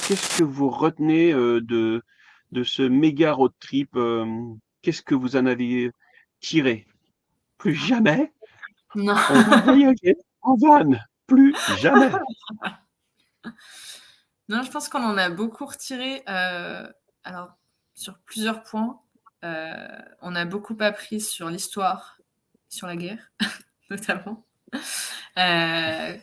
qu'est-ce que vous retenez, de ce méga road trip, qu'est-ce que vous en avez tiré? Plus jamais Non. on va voyager en van, plus jamais. Non, je pense qu'on en a beaucoup retiré, alors sur plusieurs points. On a beaucoup appris sur l'histoire, sur la guerre, notamment. Pas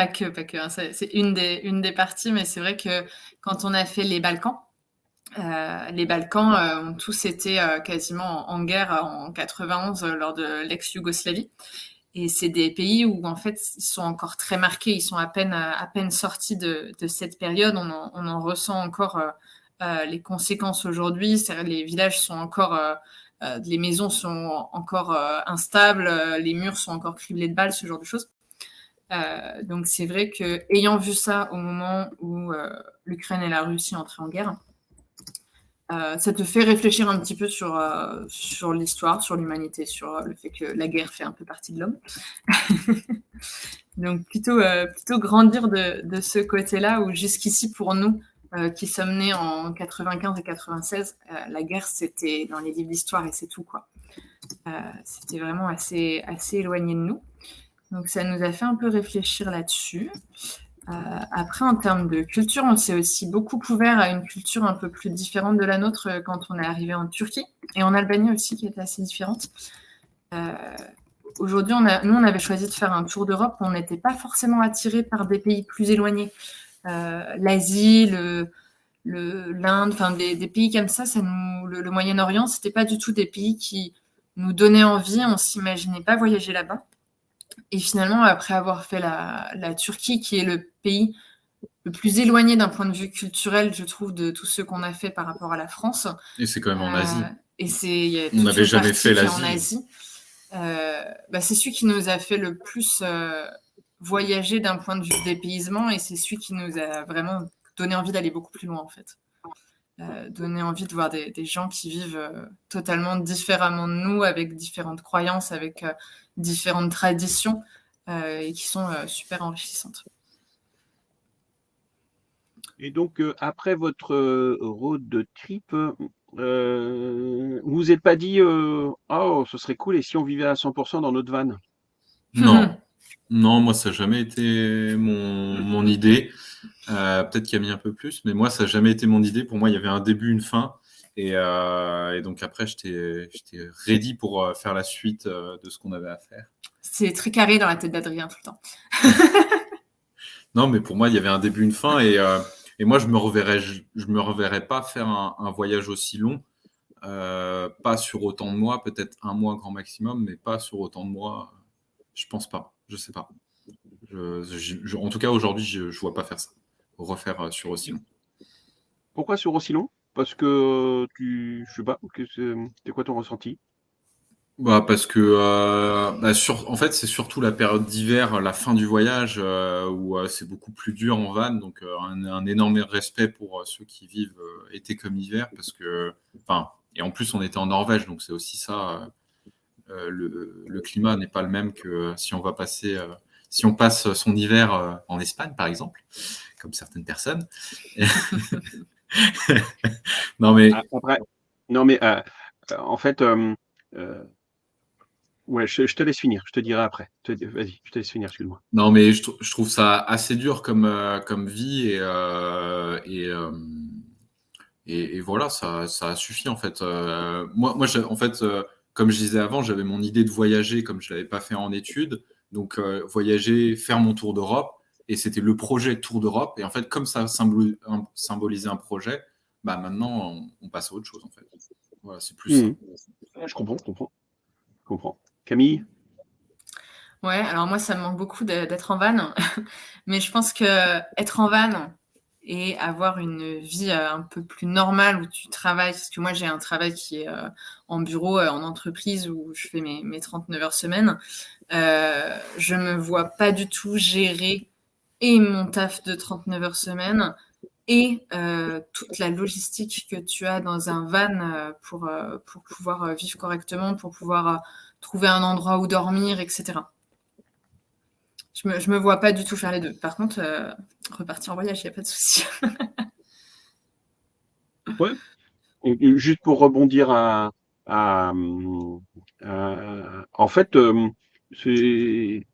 que, hein, c'est une des parties, mais c'est vrai que quand on a fait les Balkans ont tous été quasiment en guerre en 91 lors de l'ex-Yougoslavie. Et c'est des pays où, en fait, ils sont encore très marqués. Ils sont à peine sortis de cette période. On en ressent encore les conséquences aujourd'hui. Les villages sont encore, les maisons sont encore instables, les murs sont encore criblés de balles, ce genre de choses. Donc, c'est vrai que, ayant vu ça au moment où l'Ukraine et la Russie entraient en guerre, ça te fait réfléchir un petit peu sur l'histoire, sur l'humanité, sur le fait que la guerre fait un peu partie de l'homme. Donc plutôt grandir de ce côté-là, où jusqu'ici pour nous, qui sommes nés en 95 et 96, la guerre c'était dans les livres d'histoire et c'est tout, quoi. C'était vraiment assez éloigné de nous. Donc ça nous a fait un peu réfléchir là-dessus. Après, en termes de culture, on s'est aussi beaucoup ouvert à une culture un peu plus différente de la nôtre quand on est arrivé en Turquie et en Albanie aussi, qui était assez différente. Aujourd'hui, nous, on avait choisi de faire un tour d'Europe. On n'était pas forcément attirés par des pays plus éloignés. L'Asie, l'Inde, enfin des pays comme ça, le Moyen-Orient, c'était pas du tout des pays qui nous donnaient envie. On s'imaginait pas voyager là-bas. Et finalement, après avoir fait la Turquie, qui est le pays le plus éloigné d'un point de vue culturel, je trouve, de tous ceux qu'on a fait par rapport à la France. Et c'est quand même en Asie. Et il y a On n'avait jamais fait l'Asie. En Asie. C'est celui qui nous a fait le plus voyager d'un point de vue dépaysement, et c'est celui qui nous a vraiment donné envie d'aller beaucoup plus loin, en fait. Donner envie de voir des gens qui vivent totalement différemment de nous, avec différentes croyances, avec différentes traditions, et qui sont super enrichissantes. Et donc, après votre road trip, vous vous êtes pas dit, oh, ce serait cool, et si on vivait à 100% dans notre van? Non, non, moi ça n'a jamais été mon idée. Peut-être qu'il y a mis un peu plus, mais moi ça n'a jamais été mon idée. Pour moi, il y avait un début, une fin, et donc après j'étais ready pour faire la suite de ce qu'on avait à faire. C'est très carré dans la tête d'Adrien tout le temps. Non, mais pour moi, il y avait un début, une fin, et moi, je me reverrais pas faire un voyage aussi long, pas sur autant de mois, peut-être un mois grand maximum, mais pas sur autant de mois. Je pense pas, je sais pas. En tout cas, aujourd'hui, je vois pas faire ça, refaire sur aussi long. Pourquoi sur aussi long? Parce que je sais pas, c'est quoi ton ressenti? Parce que en fait c'est surtout la période d'hiver, la fin du voyage où c'est beaucoup plus dur en van, donc un énorme respect pour ceux qui vivent été comme hiver, parce que et en plus on était en Norvège, donc c'est aussi ça, le climat n'est pas le même que si on passe son hiver en Espagne par exemple, comme certaines personnes. Non mais Après, non mais en fait, ouais, je te laisse finir, je te dirai après. Vas-y, je te laisse finir, excuse-moi. Non, mais je trouve ça assez dur comme vie, et voilà, ça suffit en fait. Moi, en fait, comme je disais avant, j'avais mon idée de voyager comme je l'avais pas fait en études, donc voyager, faire mon tour d'Europe, et c'était le projet Tour d'Europe. Et en fait, comme ça symbolisait un projet, maintenant on passe à autre chose en fait. Voilà, c'est plus ça. Je comprends. Camille? Ouais, alors moi, ça me manque beaucoup d'être en van. Mais je pense que être en van et avoir une vie un peu plus normale où tu travailles, parce que moi, j'ai un travail qui est en bureau, en entreprise, où je fais mes 39 heures semaine. Je me vois pas du tout gérer et mon taf de 39 heures semaine et toute la logistique que tu as dans un van pour pouvoir vivre correctement, pour pouvoir trouver un endroit où dormir, etc. Je me vois pas du tout faire les deux. Par contre, repartir en voyage, il n'y a pas de souci. Ouais. Et juste pour rebondir à, en fait, c'est,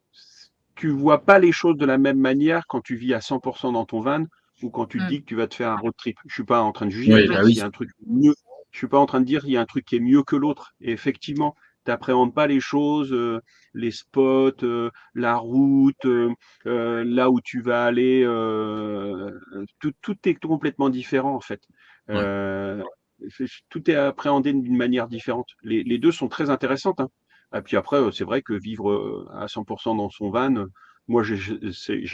tu vois pas les choses de la même manière quand tu vis à 100% dans ton van ou quand tu te dis que tu vas te faire un road trip. Je suis pas en train de juger, Oui, je dis bah s'il oui. y a un truc mieux. Je suis pas en train de dire il y a un truc qui est mieux que l'autre. Et effectivement, t'appréhendes pas les choses, les spots, la route, là où tu vas aller, tout est complètement différent en fait. Ouais. Euh, Tout est appréhendé d'une manière différente. Les deux sont très intéressantes, hein. Et puis après, c'est vrai que vivre à 100% dans son van, moi j'ai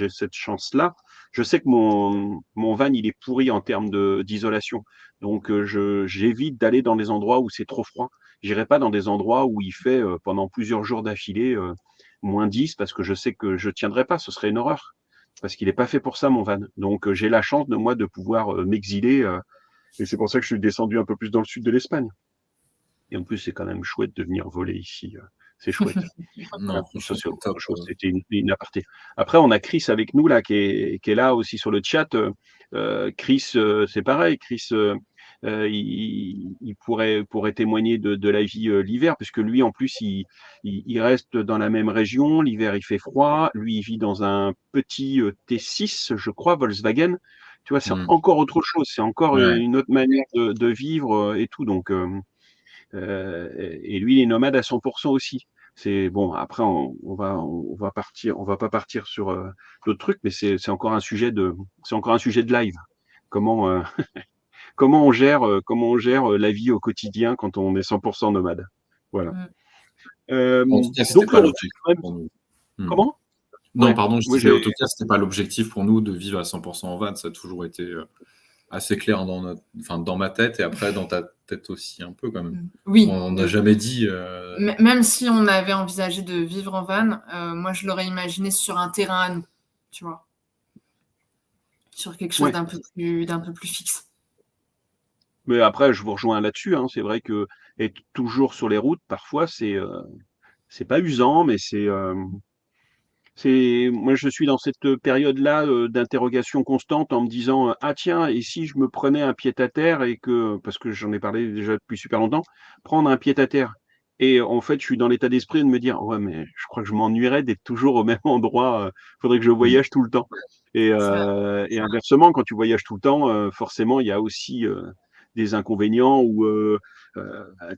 cette chance-là. Je sais que mon van il est pourri en termes d'isolation, donc j'évite d'aller dans des endroits où c'est trop froid. J'irai pas dans des endroits où il fait pendant plusieurs jours d'affilée -10 parce que je sais que je tiendrai pas, ce serait une horreur. Parce qu'il est pas fait pour ça mon van. Donc j'ai la chance de moi de pouvoir m'exiler. Et c'est pour ça que je suis descendu un peu plus dans le sud de l'Espagne. Et en plus, c'est quand même chouette de venir voler ici. C'est chouette. Voilà. Non, Ça, franchement, c'est c'est autre top. chose. C'était une aparté. Après, on a Chris avec nous, là, qui est là aussi sur le chat. Chris, c'est pareil. Chris, il pourrait témoigner de la vie l'hiver, puisque lui, en plus, il reste dans la même région. L'hiver, il fait froid. Lui, il vit dans un petit T6, je crois, Volkswagen. Tu vois, c'est Mm. encore autre chose. C'est encore Ouais. une autre manière de vivre et tout. Donc, et lui, il est nomade à 100% aussi. C'est bon. Après, on va partir. On va pas partir sur d'autres trucs, mais c'est encore un sujet de live. Comment comment on gère la vie au quotidien quand on est 100% nomade. Voilà. Mm. En tout cas, c'était Donc le pas retour, l'objectif quand même. pour nous. Mm. Comment? Non, Ouais. pardon, je Oui, disais, j'ai. en tout cas, c'était pas l'objectif pour nous de vivre à 100% en van. Ça a toujours été assez clair dans ma tête et après dans ta tête aussi un peu quand même. Oui. On n'a jamais dit. Même si on avait envisagé de vivre en van, moi je l'aurais imaginé sur un terrain à nous, tu vois, sur quelque chose Ouais. d'un peu plus fixe. Mais après, je vous rejoins là-dessus, hein. C'est vrai que être toujours sur les routes, parfois, c'est pas usant, mais moi, je suis dans cette période-là d'interrogation constante en me disant ah tiens, et si je me prenais un pied-à-terre et que, parce que j'en ai parlé déjà depuis super longtemps, prendre un pied-à-terre. Et en fait, je suis dans l'état d'esprit de me dire ouais, mais je crois que je m'ennuierais d'être toujours au même endroit. Faudrait que je Mm. voyage tout le temps. Et inversement, quand tu voyages tout le temps, forcément, il y a aussi des inconvénients où tu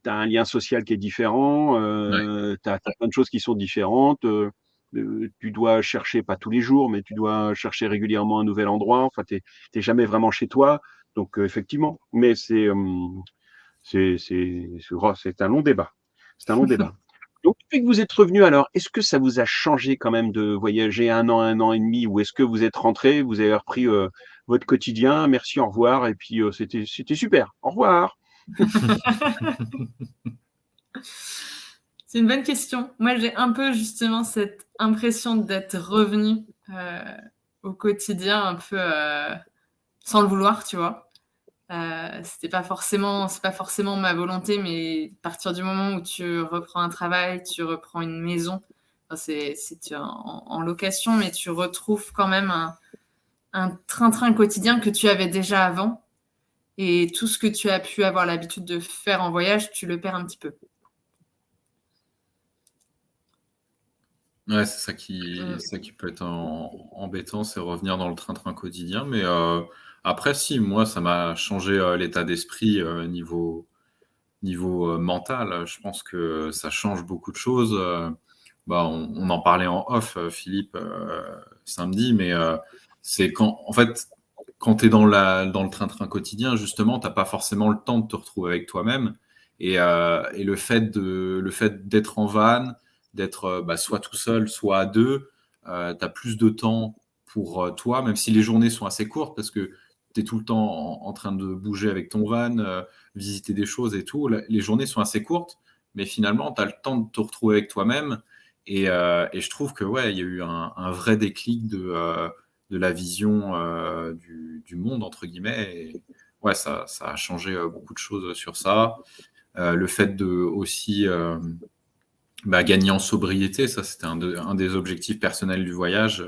as un lien social qui est différent, Ouais. tu as plein de choses qui sont différentes. Tu dois chercher, pas tous les jours, mais tu dois chercher régulièrement un nouvel endroit. Enfin, t'es jamais vraiment chez toi. Donc, effectivement, mais c'est un long débat. C'est un long débat. Donc, depuis que vous êtes revenu, alors, est-ce que ça vous a changé quand même de voyager un an et demi, ou est-ce que vous êtes rentré, vous avez repris votre quotidien, merci, au revoir, et puis c'était super. Au revoir. C'est une bonne question. Moi, j'ai un peu justement cette impression d'être revenue au quotidien un peu sans le vouloir, tu vois. C'est pas forcément ma volonté, mais à partir du moment où tu reprends un travail, tu reprends une maison, enfin, c'est en location, mais tu retrouves quand même un train-train quotidien que tu avais déjà avant. Et tout ce que tu as pu avoir l'habitude de faire en voyage, tu le perds un petit peu. Ouais, c'est ça qui peut être embêtant, c'est revenir dans le train-train quotidien. Mais après, si, moi, ça m'a changé l'état d'esprit niveau mental. Je pense que ça change beaucoup de choses. Bah, on en parlait en off, Philippe, samedi, mais c'est en fait, quand tu es dans le train-train quotidien, justement, tu n'as pas forcément le temps de te retrouver avec toi-même. Et le fait d'être en van, d'être soit tout seul, soit à deux, tu as plus de temps pour toi, même si les journées sont assez courtes, parce que tu es tout le temps en train de bouger avec ton van, visiter des choses et tout. Les journées sont assez courtes, mais finalement, tu as le temps de te retrouver avec toi-même. Et je trouve que ouais, il y a eu un vrai déclic de la vision du monde, entre guillemets. Et ouais, ça a changé beaucoup de choses sur ça. Le fait de aussi Gagner en sobriété, ça c'était un des objectifs personnels du voyage.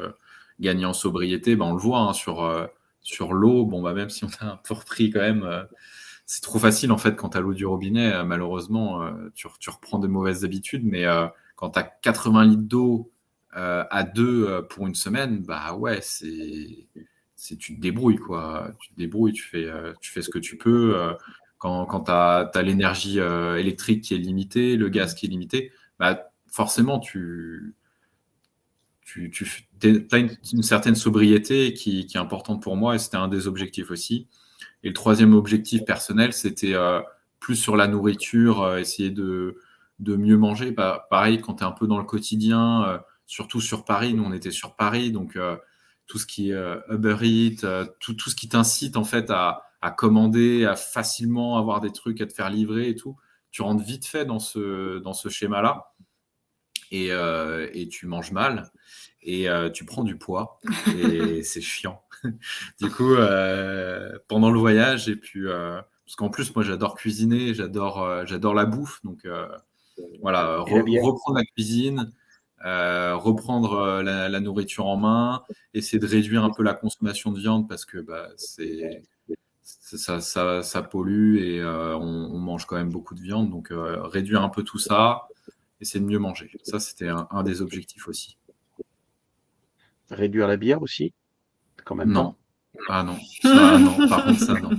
Gagner en sobriété, on le voit hein, sur l'eau. Même si on a un peu repris quand même, c'est trop facile en fait quand tu as l'eau du robinet. Malheureusement, tu reprends des mauvaises habitudes. Mais quand tu as 80 litres d'eau à 2 pour une semaine, ouais, tu te débrouilles quoi. Tu te débrouilles, tu fais ce que tu peux. Quand tu as l'énergie électrique qui est limitée, le gaz qui est limité, forcément, tu as une certaine sobriété qui est importante pour moi et c'était un des objectifs aussi. Et le troisième objectif personnel, c'était plus sur la nourriture, essayer de mieux manger. Pareil, quand tu es un peu dans le quotidien, surtout sur Paris, nous on était sur Paris, donc tout ce qui est Uber Eats, tout ce qui t'incite en fait à commander, à facilement avoir des trucs à te faire livrer et tout, tu rentres vite fait dans ce schéma-là et tu manges mal et tu prends du poids et c'est chiant. Du coup, pendant le voyage et puis parce qu'en plus moi j'adore cuisiner, j'adore la bouffe, donc voilà, reprendre la cuisine, reprendre la nourriture en main, essayer de réduire un peu la consommation de viande parce que ça pollue et on mange quand même beaucoup de viande, donc réduire un peu tout ça, essayer de mieux manger. Ça, c'était un des objectifs aussi. Réduire la bière aussi, quand même non. pas. Ah non, ça, non. Par contre, ça, non.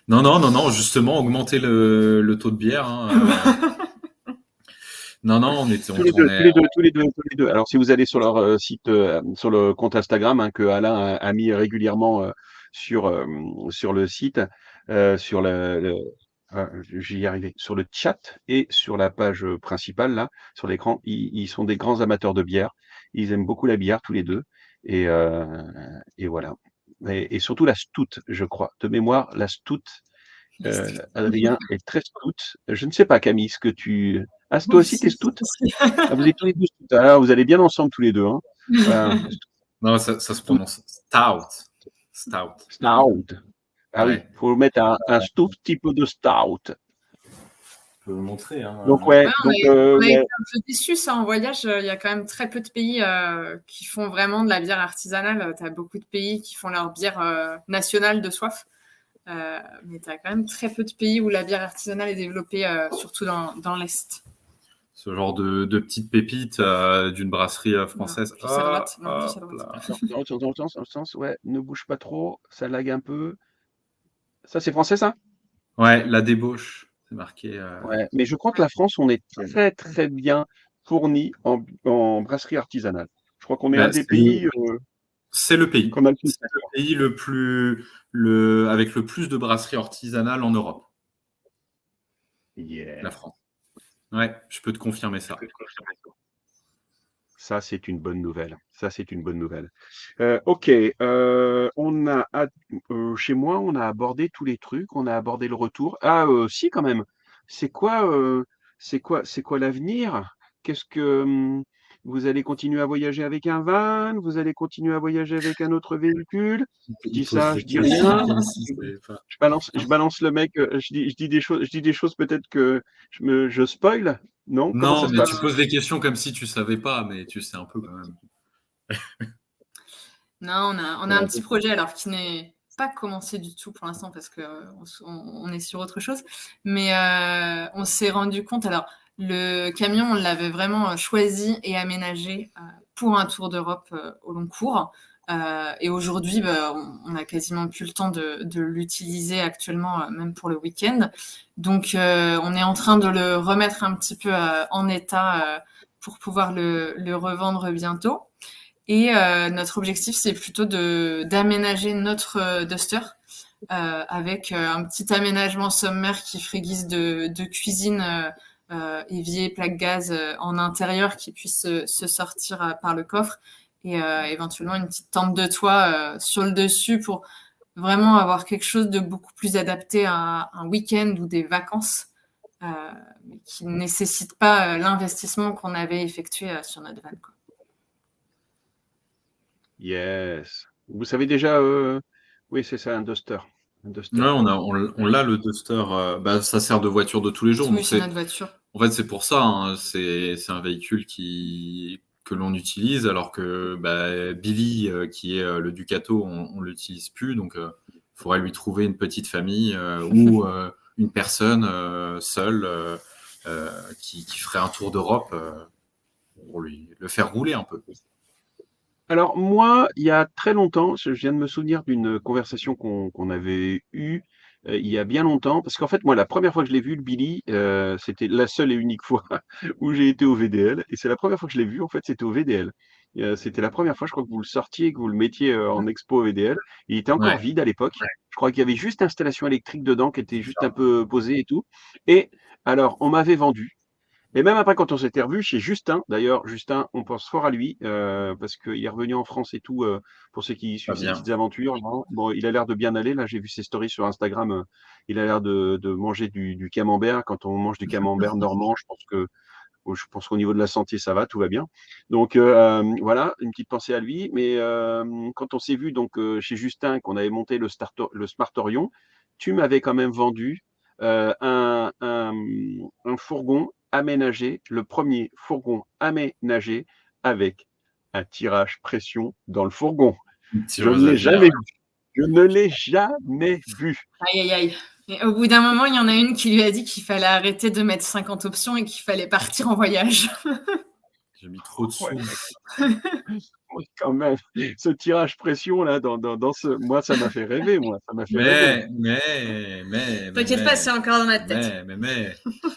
Non, justement, augmenter le taux de bière. Non, on était. Tous les deux. Alors, si vous allez sur leur site, sur le compte Instagram que Alain a mis régulièrement sur le site, sur j'y y arrivais, sur le chat et sur la page principale là, sur l'écran, ils sont des grands amateurs de bière. Ils aiment beaucoup la bière tous les deux et voilà. Et surtout la stout, je crois. De mémoire, la stout. Adrien est très stout. Je ne sais pas, Camille, ce que tu. Ah, toi aussi, t'es stout? Ah, vous êtes tous les deux stout. Ah, vous allez bien ensemble tous les deux. Hein. Voilà. Non, ça se prononce stout. Stout. Ah ouais. Oui, faut mettre un tout petit peu de stout. Je peux vous montrer. Hein. Donc, ouais. On a été un peu déçus, ça, en voyage. Il y a quand même très peu de pays qui font vraiment de la bière artisanale. Tu as beaucoup de pays qui font leur bière nationale de soif. Mais tu as quand même très peu de pays où la bière artisanale est développée, surtout dans l'Est. Ce genre de petites pépites d'une brasserie française. Plus à droite. Dans le sens, ouais, ne bouge pas trop, ça lag un peu. Ça, c'est français, ça? Ouais, la débauche, c'est marqué. Ouais, mais je crois que la France, on est très, très bien fourni en brasserie artisanale. Je crois qu'on est un des pays. C'est le pays. Qu'on a le plus. C'est le pays avec le plus de brasseries artisanales en Europe. Yeah. La France. Ouais, je peux te confirmer ça. Ça, c'est une bonne nouvelle. Ok, chez moi, on a abordé tous les trucs, on a abordé le retour. Ah, si, quand même. C'est quoi l'avenir? Qu'est-ce que vous allez continuer à voyager avec un van? Vous allez continuer à voyager avec un autre véhicule? Je dis ça, je dis rien. Je balance le mec. Je dis des choses peut-être que je spoil. Non? Comment ça se mais passe? tu poses des questions comme si tu savais pas, mais tu sais un peu quand même. Non, on a un petit projet alors qui n'est pas commencé du tout pour l'instant parce que on est sur autre chose. Mais on s'est rendu compte. Alors, le camion, on l'avait vraiment choisi et aménagé pour un tour d'Europe au long cours. Et aujourd'hui, on a quasiment plus le temps de l'utiliser actuellement, même pour le week-end. Donc, on est en train de le remettre un petit peu en état pour pouvoir le revendre bientôt. Et notre objectif, c'est plutôt d'aménager notre Duster avec un petit aménagement sommaire qui ferait guise de cuisine, évier, plaque gaz en intérieur qui puisse se sortir par le coffre et éventuellement une petite tente de toit sur le dessus pour vraiment avoir quelque chose de beaucoup plus adapté à un week-end ou des vacances qui ne nécessite pas l'investissement qu'on avait effectué sur notre van, quoi. Yes. Vous savez déjà, oui, c'est ça, un Duster. Ouais, on l'a le Duster. Ça sert de voiture de tous les jours. Oui, c'est notre voiture. En fait, c'est pour ça, hein, c'est un véhicule que l'on utilise, alors que Billy, qui est le Ducato, on l'utilise plus. Donc, il faudrait lui trouver une petite famille ou une personne seule qui ferait un tour d'Europe pour le faire rouler un peu. Alors moi, il y a très longtemps, je viens de me souvenir d'une conversation qu'on avait eue il y a bien longtemps, parce qu'en fait, moi, la première fois que je l'ai vu, le Billy, c'était la seule et unique fois où j'ai été au VDL, et c'est la première fois que je l'ai vu, en fait, c'était au VDL. C'était la première fois, je crois que vous le sortiez, que vous le mettiez en expo au VDL. Il était encore Ouais, vide à l'époque. Je crois qu'il y avait juste l'installation électrique dedans qui était juste un peu posée et tout. Et alors, on m'avait vendu. Et même après, quand on s'était revu chez Justin, d'ailleurs, Justin, on pense fort à lui, parce qu'il est revenu en France et tout, pour ceux qui pas suivent ses bien. petites aventures. Là. Bon, il a l'air de bien aller. Là, j'ai vu ses stories sur Instagram. Il a l'air de manger du camembert. Quand on mange du camembert normand, je pense qu'au niveau de la santé, ça va, tout va bien. Donc voilà, une petite pensée à lui. Mais quand on s'est vu donc chez Justin, qu'on avait monté le Smartorion, tu m'avais quand même vendu un fourgon aménagé, le premier fourgon aménagé avec un tirage pression dans le fourgon. Un Je ne tirage à l'ai bière. jamais vu. Je ne l'ai jamais vu. Aïe, aïe, aïe. Et au bout d'un moment, il y en a une qui lui a dit qu'il fallait arrêter de mettre 50 options et qu'il fallait partir en voyage. J'ai mis trop de Ouais, sous. oui, quand même, ce tirage pression là, dans ce, moi ça m'a fait rêver, moi, ça m'a fait rêver. T'inquiète pas, c'est encore dans ma tête.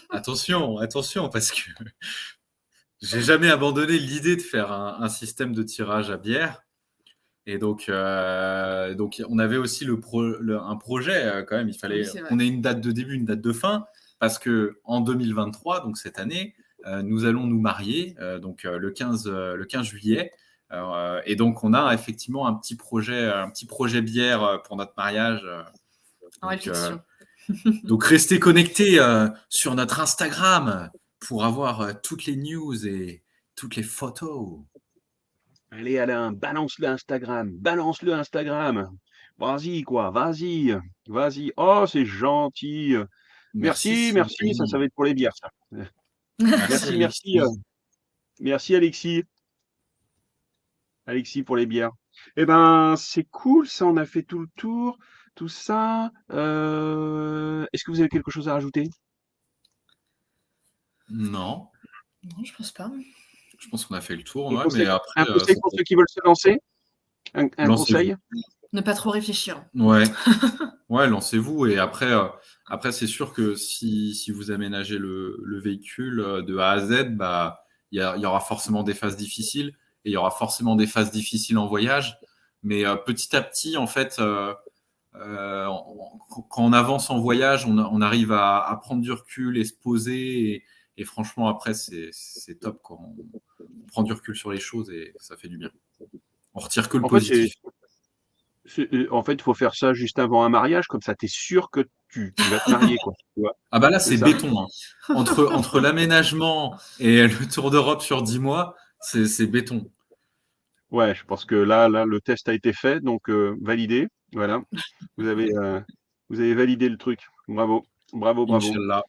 Attention, parce que j'ai jamais abandonné l'idée de faire un système de tirage à bière. Et donc on avait aussi un projet quand même. Il fallait Oui, c'est vrai. qu'on ait une date de début, une date de fin, parce que en 2023, donc cette année, nous allons nous marier, le 15 juillet. Et donc on a effectivement un petit projet bière pour notre mariage. En réflexion. Donc restez connectés sur notre Instagram pour avoir toutes les news et toutes les photos. Allez Alain, balance-le Instagram, balance-le Instagram. Vas-y quoi, vas-y, vas-y. Oh, c'est gentil. Merci Merci, merci, ça Sylvie. va être pour les bières, ça. Merci Merci, merci, Alexis. merci Alexis. Alexis pour les bières. Eh ben, c'est cool, ça, on a fait tout le tour, tout ça. Est-ce que vous avez quelque chose à rajouter? Non, Non, je pense pas. je pense qu'on a fait le tour, Un ouais, mais conseil, après, un conseil pour ceux qui veulent se lancer? Un lancez-vous. conseil? Ne pas trop réfléchir. Ouais, ouais, lancez-vous. Et après, c'est sûr que si vous aménagez le véhicule de A à Z, il y aura forcément des phases difficiles et il y aura forcément des phases difficiles en voyage. Mais petit à petit, en fait, quand on avance en voyage, on arrive à prendre du recul et se poser. Et franchement, après, c'est top quand on prend du recul sur les choses et ça fait du bien. On retire que le En fait, positif. en fait, il faut faire ça juste avant un mariage, comme ça, tu es sûr que tu vas te marier, quoi. Tu vois, Ah bah là, c'est c'est ça. béton, hein. Entre l'aménagement et le Tour d'Europe sur 10 mois, c'est béton. Ouais, je pense que là, le test a été fait, donc validé. Voilà. Vous avez, euh, vous avez validé le truc. Bravo, bravo, bravo. Inch'Allah.